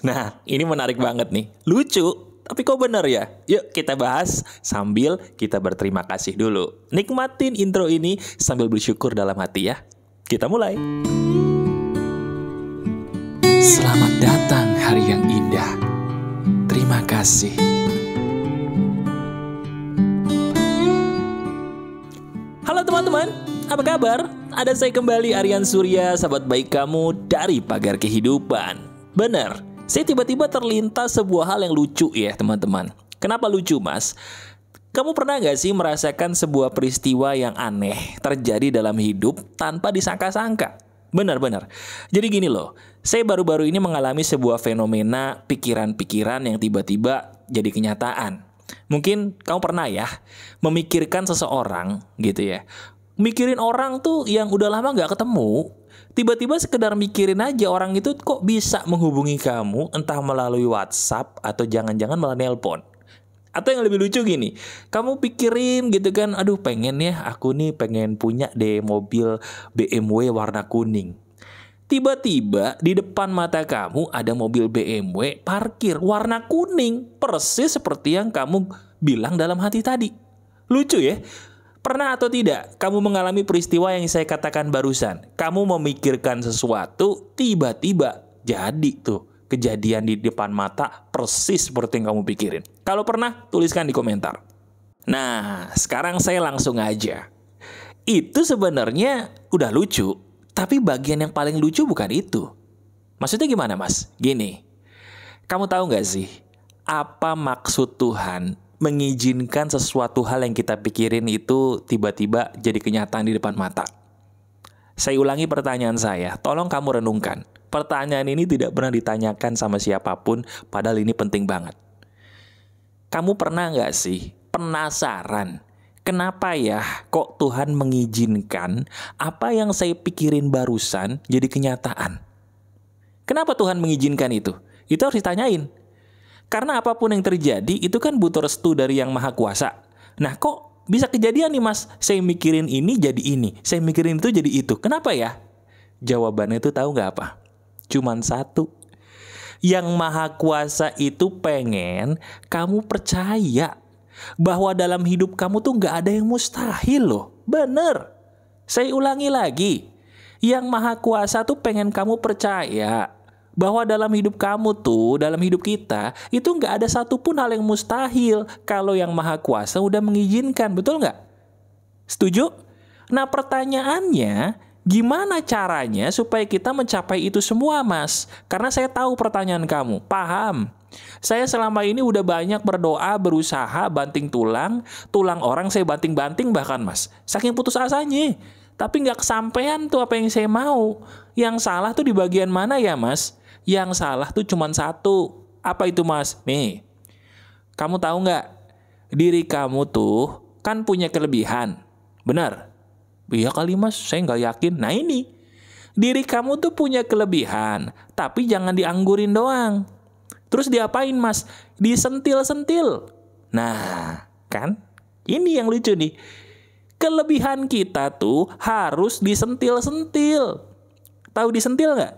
Nah, ini menarik banget nih. Lucu, tapi kok bener ya? Yuk kita bahas sambil kita berterima kasih dulu. Nikmatin intro ini sambil bersyukur dalam hati ya. Kita mulai. Selamat datang hari yang indah. Terima kasih. Halo teman-teman, apa kabar? Ada saya kembali, Aryan Surya, sahabat baik kamu dari Pagar Kehidupan. Bener, saya tiba-tiba terlintas sebuah hal yang lucu ya teman-teman. Kenapa lucu mas? Kamu pernah gak sih merasakan sebuah peristiwa yang aneh terjadi dalam hidup tanpa disangka-sangka? Benar-benar. Jadi gini loh, saya baru-baru ini mengalami sebuah fenomena pikiran-pikiran yang tiba-tiba jadi kenyataan. Mungkin kamu pernah ya memikirkan seseorang gitu ya. Mikirin orang tuh yang udah lama gak ketemu. Tiba-tiba sekedar mikirin aja orang itu kok bisa menghubungi kamu entah melalui WhatsApp atau jangan-jangan malah nelpon. Atau yang lebih lucu gini, kamu pikirin gitu kan, aduh pengen ya aku nih pengen punya deh mobil BMW warna kuning. Tiba-tiba di depan mata kamu ada mobil BMW parkir warna kuning, persis seperti yang kamu bilang dalam hati tadi. Lucu ya? Pernah atau tidak kamu mengalami peristiwa yang saya katakan barusan? Kamu memikirkan sesuatu, tiba-tiba jadi tuh kejadian di depan mata persis seperti yang kamu pikirin. Kalau pernah, tuliskan di komentar. Nah, sekarang saya langsung aja. Itu sebenarnya udah lucu, tapi bagian yang paling lucu bukan itu. Maksudnya gimana mas? Gini, kamu tahu gak sih apa maksud Tuhan mengizinkan sesuatu hal yang kita pikirin itu tiba-tiba jadi kenyataan di depan mata? Saya ulangi pertanyaan saya, tolong kamu renungkan. Pertanyaan ini tidak pernah ditanyakan sama siapapun, padahal ini penting banget. Kamu pernah gak sih penasaran, kenapa ya kok Tuhan mengizinkan apa yang saya pikirin barusan jadi kenyataan? Kenapa Tuhan mengizinkan itu? Itu harus ditanyain. Karena apapun yang terjadi itu kan butuh restu dari Yang Maha Kuasa. Nah kok bisa kejadian nih mas, saya mikirin ini jadi ini, saya mikirin itu jadi itu. Kenapa ya? Jawabannya itu tahu gak apa? Cuman satu. Yang Maha Kuasa itu pengen kamu percaya bahwa dalam hidup kamu tuh gak ada yang mustahil loh. Bener. Saya ulangi lagi. Yang Maha Kuasa tuh pengen kamu percaya bahwa dalam hidup kamu tuh, dalam hidup kita, itu nggak ada satupun hal yang mustahil kalau Yang Maha Kuasa udah mengizinkan, betul nggak? Setuju? Nah pertanyaannya, gimana caranya supaya kita mencapai itu semua mas? Karena saya tahu pertanyaan kamu, paham. Saya selama ini udah banyak berdoa, berusaha, banting tulang orang saya banting-banting bahkan mas. Saking putus asanya. Tapi nggak kesampaian tuh apa yang saya mau. Yang salah tuh di bagian mana ya mas? Yang salah tuh cuma satu. Apa itu mas? Nih, kamu tahu nggak? Diri kamu tuh kan punya kelebihan. Benar? Iya kali mas, saya nggak yakin. Nah ini, diri kamu tuh punya kelebihan. Tapi jangan dianggurin doang. Terus diapain mas? Disentil-sentil. Nah, kan? Ini yang lucu nih. Kelebihan kita tuh harus disentil-sentil. Tahu disentil nggak?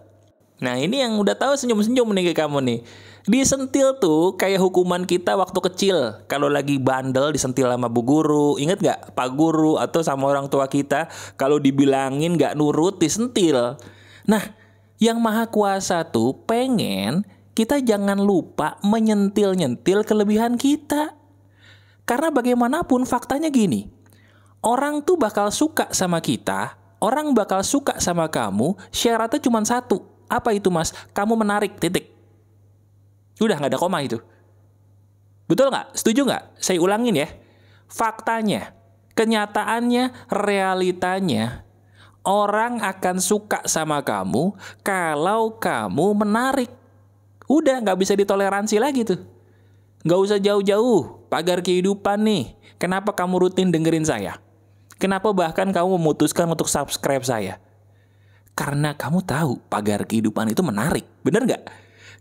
Nah ini yang udah tahu senyum-senyum nih ke kamu nih. Disentil tuh kayak hukuman kita waktu kecil. Kalau lagi bandel disentil sama bu guru. Ingat nggak? Pak guru atau sama orang tua kita. Kalau dibilangin nggak nurut disentil. Nah Yang Maha Kuasa tuh pengen kita jangan lupa menyentil-nyentil kelebihan kita. Karena bagaimanapun faktanya gini. Orang tuh bakal suka sama kita. Orang bakal suka sama kamu. Syaratnya cuma satu. Apa itu mas? Kamu menarik, titik. Udah gak ada koma itu. Betul gak? Setuju gak? Saya ulangin ya. Faktanya, kenyataannya, realitanya, orang akan suka sama kamu kalau kamu menarik. Udah gak bisa ditoleransi lagi tuh. Gak usah jauh-jauh. Pagar Kehidupan nih. Kenapa kamu rutin dengerin saya? Kenapa bahkan kamu memutuskan untuk subscribe saya? Karena kamu tahu Pagar Kehidupan itu menarik. Bener gak?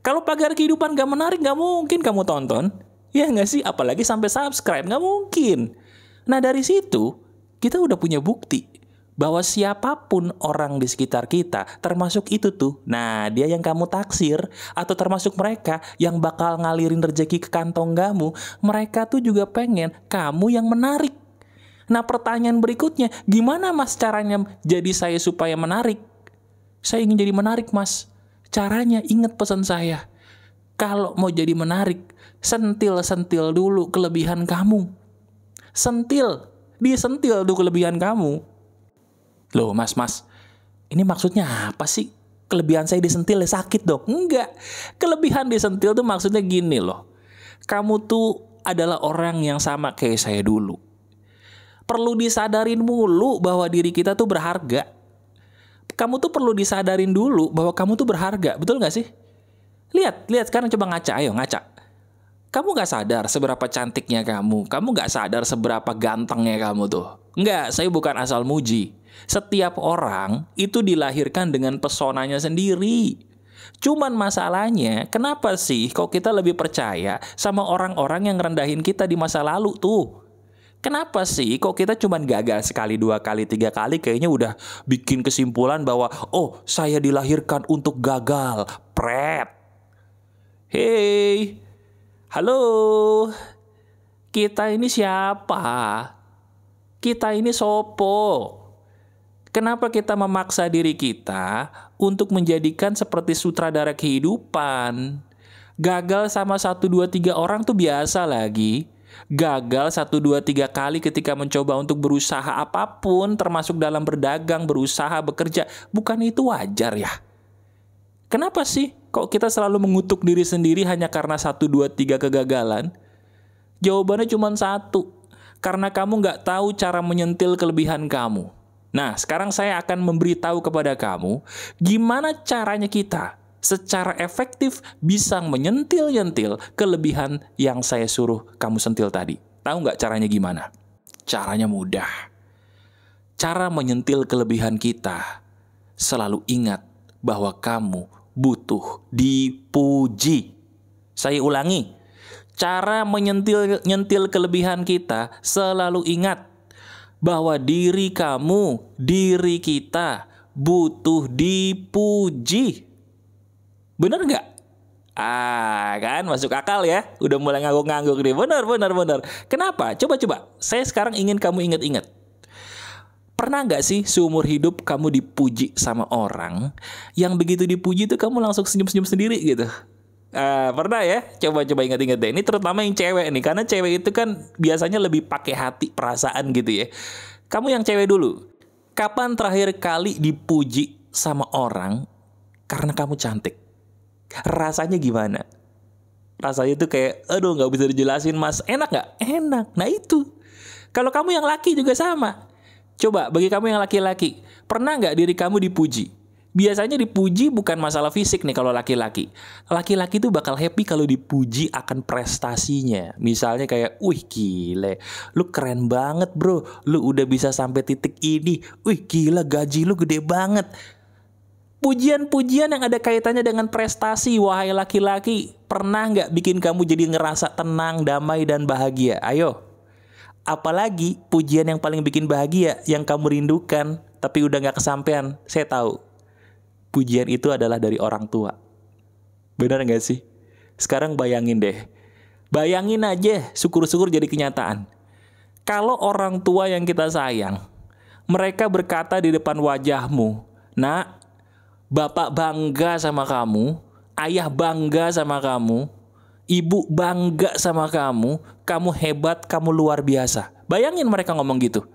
Kalau Pagar Kehidupan gak menarik, gak mungkin kamu tonton. Ya gak sih? Apalagi sampai subscribe, gak mungkin. Nah dari situ, kita udah punya bukti bahwa siapapun orang di sekitar kita, termasuk itu tuh, nah dia yang kamu taksir, atau termasuk mereka yang bakal ngalirin rezeki ke kantong kamu, mereka tuh juga pengen kamu yang menarik. Nah pertanyaan berikutnya, gimana mas caranya jadi saya supaya menarik? Saya ingin jadi menarik mas. Caranya ingat pesan saya. Kalau mau jadi menarik, sentil-sentil dulu kelebihan kamu. Disentil tuh kelebihan kamu. Loh mas, ini maksudnya apa sih? Kelebihan saya disentil ya sakit dong? Enggak, kelebihan disentil tuh maksudnya gini loh. Kamu tuh adalah orang yang sama kayak saya dulu. Perlu disadarin mulu bahwa diri kita tuh berharga. Kamu tuh perlu disadarin dulu bahwa kamu tuh berharga, betul gak sih? Lihat sekarang coba ngaca, ayo ngaca. Kamu gak sadar seberapa cantiknya kamu gak sadar seberapa gantengnya kamu tuh. Enggak, saya bukan asal muji. Setiap orang itu dilahirkan dengan pesonanya sendiri. Cuman masalahnya, kenapa sih kok kita lebih percaya sama orang-orang yang rendahin kita di masa lalu tuh? Kenapa sih kok kita cuman gagal sekali, 2 kali, 3 kali kayaknya udah bikin kesimpulan bahwa oh saya dilahirkan untuk gagal, pret. Hey, halo, kita ini siapa? Kita ini sopo? Kenapa kita memaksa diri kita untuk menjadikan seperti sutradara kehidupan? Gagal sama 1, 2, 3 orang tuh biasa lagi. Gagal 1, 2, 3 kali ketika mencoba untuk berusaha apapun, termasuk dalam berdagang, berusaha, bekerja. Bukan itu wajar ya? Kenapa sih kok kita selalu mengutuk diri sendiri hanya karena 1, 2, 3 kegagalan? Jawabannya cuma satu. Karena kamu gak tahu cara menyentil kelebihan kamu. Nah, sekarang saya akan memberitahu kepada kamu gimana caranya kita secara efektif bisa menyentil-nyentil kelebihan yang saya suruh kamu sentil tadi. Tahu nggak caranya gimana? Caranya mudah. Cara menyentil kelebihan kita, selalu ingat bahwa kamu butuh dipuji. Saya ulangi, cara menyentil kelebihan kita, selalu ingat bahwa diri kamu, diri kita butuh dipuji. Bener nggak? Kan masuk akal ya. Udah mulai ngangguk-ngangguk nih. Bener. Kenapa? Coba. Saya sekarang ingin kamu ingat-ingat. Pernah nggak sih seumur hidup kamu dipuji sama orang yang begitu dipuji tuh kamu langsung senyum-senyum sendiri gitu? Pernah ya? Coba ingat-ingat deh. Ini terutama yang cewek nih, karena cewek itu kan biasanya lebih pakai hati, perasaan gitu ya. Kamu yang cewek dulu. Kapan terakhir kali dipuji sama orang karena kamu cantik? Rasanya gimana? Rasanya tuh kayak, aduh nggak bisa dijelasin mas. Enak nggak? Enak. Nah itu. Kalau kamu yang laki juga sama. Coba bagi kamu yang laki-laki, pernah nggak diri kamu dipuji? Biasanya dipuji bukan masalah fisik nih kalau laki-laki. Laki-laki tuh bakal happy kalau dipuji akan prestasinya. Misalnya kayak, wih gile, lu keren banget bro, lu udah bisa sampai titik ini. Wih gila, gaji lu gede banget. Pujian-pujian yang ada kaitannya dengan prestasi, wahai laki-laki, pernah nggak bikin kamu jadi ngerasa tenang, damai, dan bahagia? Ayo. Apalagi pujian yang paling bikin bahagia, yang kamu rindukan, tapi udah nggak kesampean, saya tahu. Pujian itu adalah dari orang tua. Benar nggak sih? Sekarang bayangin deh. Bayangin aja, syukur-syukur jadi kenyataan. Kalau orang tua yang kita sayang, mereka berkata di depan wajahmu, nak, bapak bangga sama kamu, ayah bangga sama kamu, ibu bangga sama kamu hebat, kamu luar biasa. Bayangin mereka ngomong gitu.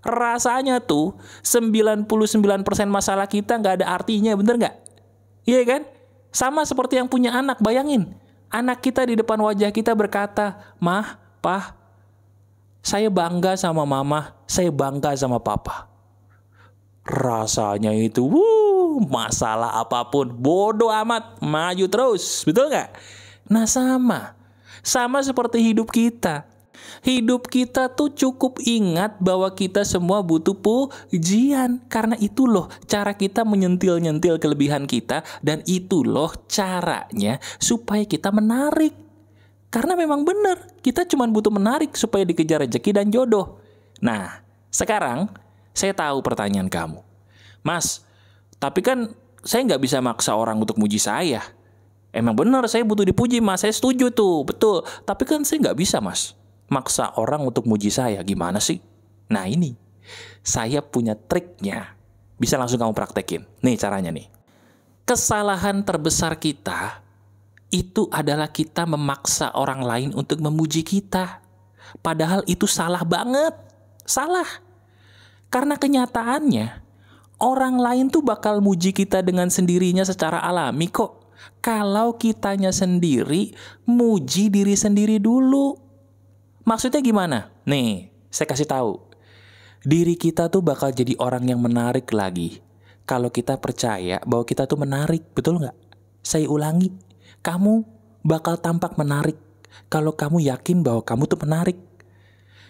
Rasanya tuh 99% masalah kita nggak ada artinya, bener nggak? Iya kan? Sama seperti yang punya anak, bayangin. Anak kita di depan wajah kita berkata, mah, pah, saya bangga sama mama, saya bangga sama papa. Rasanya itu, masalah apapun, bodoh amat, maju terus, betul nggak? Nah sama seperti hidup kita. Hidup kita tuh cukup ingat bahwa kita semua butuh pujian. Karena itu loh cara kita menyentil-nyentil kelebihan kita. Dan itu loh caranya supaya kita menarik. Karena memang benar, kita cuma butuh menarik supaya dikejar rezeki dan jodoh. Nah, sekarang Saya tahu pertanyaan kamu. Mas, tapi kan saya nggak bisa maksa orang untuk muji saya. Emang benar saya butuh dipuji, Mas. Saya setuju tuh, betul. Tapi kan saya nggak bisa, Mas, maksa orang untuk muji saya. Gimana sih? Nah ini, saya punya triknya. Bisa langsung kamu praktekin. Nih caranya nih. Kesalahan terbesar kita itu adalah kita memaksa orang lain untuk memuji kita. Padahal itu salah banget. Salah. Karena kenyataannya, orang lain tuh bakal muji kita dengan sendirinya secara alami kok. Kalau kitanya sendiri, muji diri sendiri dulu. Maksudnya gimana? Nih, saya kasih tahu. Diri kita tuh bakal jadi orang yang menarik lagi kalau kita percaya bahwa kita tuh menarik, betul nggak? Saya ulangi, kamu bakal tampak menarik kalau kamu yakin bahwa kamu tuh menarik.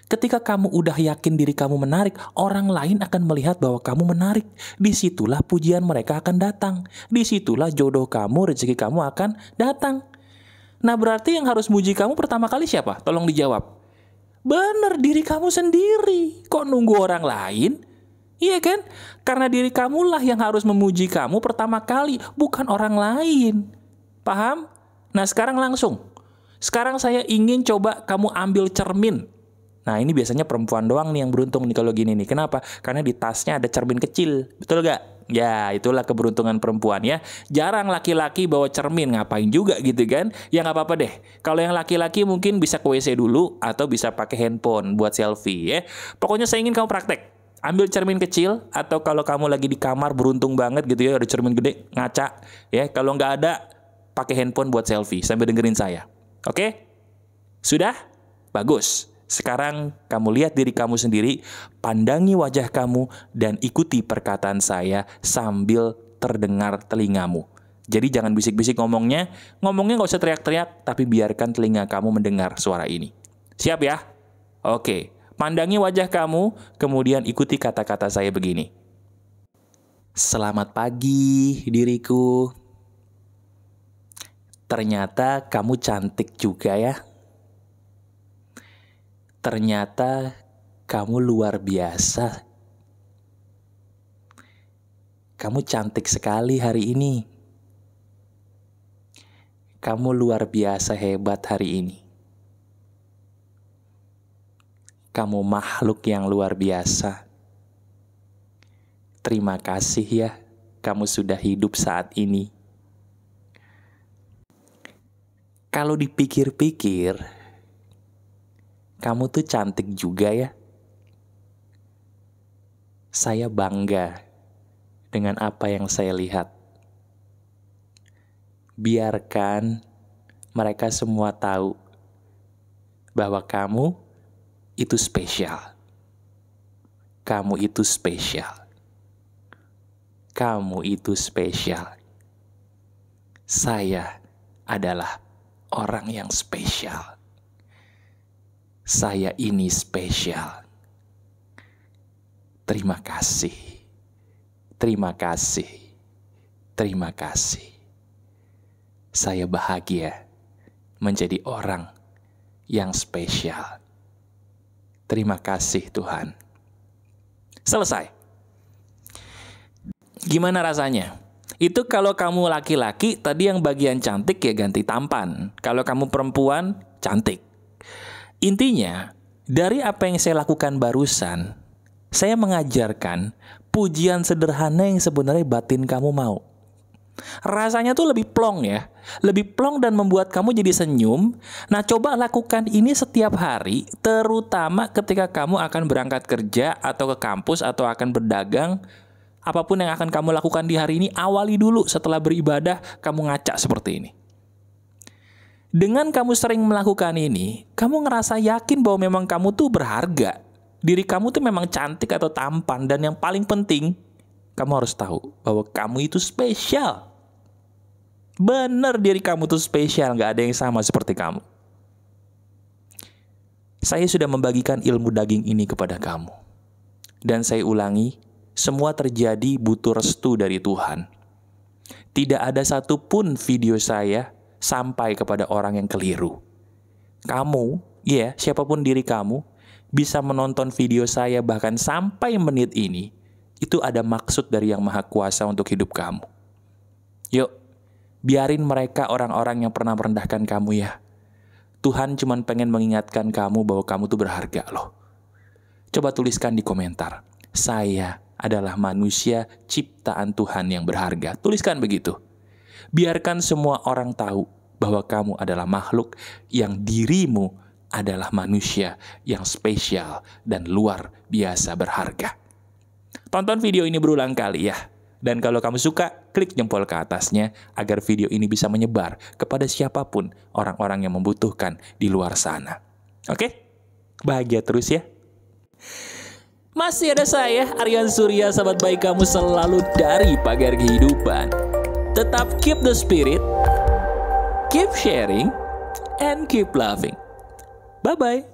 Ketika kamu udah yakin diri kamu menarik, orang lain akan melihat bahwa kamu menarik. Disitulah pujian mereka akan datang. Disitulah jodoh kamu, rezeki kamu akan datang. Nah berarti yang harus muji kamu pertama kali siapa? Tolong dijawab. Bener, diri kamu sendiri. Kok nunggu orang lain? Iya kan? Karena diri kamulah yang harus memuji kamu pertama kali, bukan orang lain. Paham? Nah sekarang langsung. Sekarang saya ingin coba kamu ambil cermin. Nah ini biasanya perempuan doang nih yang beruntung nih kalau gini nih. Kenapa? Karena di tasnya ada cermin kecil. Betul gak? Ya itulah keberuntungan perempuan ya. Jarang laki-laki bawa cermin. Ngapain juga gitu kan? Ya gak apa-apa deh. Kalau yang laki-laki mungkin bisa ke WC dulu. Atau bisa pakai handphone buat selfie ya. Pokoknya saya ingin kamu praktek. Ambil cermin kecil. Atau kalau kamu lagi di kamar beruntung banget gitu ya. Ada cermin gede ngaca. Ya kalau nggak ada pakai handphone buat selfie. Sambil dengerin saya. Oke? Sudah? Bagus. Sekarang kamu lihat diri kamu sendiri, pandangi wajah kamu, dan ikuti perkataan saya sambil terdengar telingamu. Jadi jangan bisik-bisik ngomongnya nggak usah teriak-teriak, tapi biarkan telinga kamu mendengar suara ini. Siap ya? Oke, pandangi wajah kamu, kemudian ikuti kata-kata saya begini. Selamat pagi, diriku. Ternyata kamu cantik juga ya. Ternyata kamu luar biasa. Kamu cantik sekali hari ini. Kamu luar biasa hebat hari ini. Kamu makhluk yang luar biasa. Terima kasih ya, kamu sudah hidup saat ini. Kalau dipikir-pikir, kamu tuh cantik juga ya. Saya bangga dengan apa yang saya lihat. Biarkan mereka semua tahu bahwa kamu itu spesial. Kamu itu spesial. Kamu itu spesial. Saya adalah orang yang spesial. Saya ini spesial. Terima kasih. Terima kasih. Terima kasih. Saya bahagia menjadi orang yang spesial. Terima kasih Tuhan. Selesai. Gimana rasanya? Itu kalau kamu laki-laki, tadi yang bagian cantik ya ganti tampan. Kalau kamu perempuan, cantik. Intinya, dari apa yang saya lakukan barusan, saya mengajarkan pujian sederhana yang sebenarnya batin kamu mau. Rasanya tuh lebih plong ya. Lebih plong dan membuat kamu jadi senyum. Nah coba lakukan ini setiap hari, terutama ketika kamu akan berangkat kerja atau ke kampus atau akan berdagang. Apapun yang akan kamu lakukan di hari ini, awali dulu setelah beribadah, kamu ngaca seperti ini. Dengan kamu sering melakukan ini, kamu ngerasa yakin bahwa memang kamu tuh berharga. Diri kamu tuh memang cantik atau tampan. Dan yang paling penting, kamu harus tahu bahwa kamu itu spesial. Bener diri kamu tuh spesial, gak ada yang sama seperti kamu. Saya sudah membagikan ilmu daging ini kepada kamu. Dan saya ulangi, semua terjadi butuh restu dari Tuhan. Tidak ada satupun video saya sampai kepada orang yang keliru. Kamu, siapapun diri kamu, bisa menonton video saya bahkan sampai menit ini, itu ada maksud dari Yang Maha Kuasa untuk hidup kamu. Yuk, biarin mereka orang-orang yang pernah merendahkan kamu ya. Tuhan cuma pengen mengingatkan kamu bahwa kamu tuh berharga loh. Coba tuliskan di komentar, saya adalah manusia ciptaan Tuhan yang berharga. Tuliskan begitu. Biarkan semua orang tahu bahwa kamu adalah makhluk yang dirimu adalah manusia yang spesial dan luar biasa berharga. Tonton video ini berulang kali ya. Dan kalau kamu suka, klik jempol ke atasnya agar video ini bisa menyebar kepada siapapun orang-orang yang membutuhkan di luar sana. Oke? Bahagia terus ya. Masih ada saya, Aryan Surya, sahabat baik kamu selalu dari Pagar Kehidupan. Tetap keep the spirit, keep sharing, and keep loving. Bye-bye.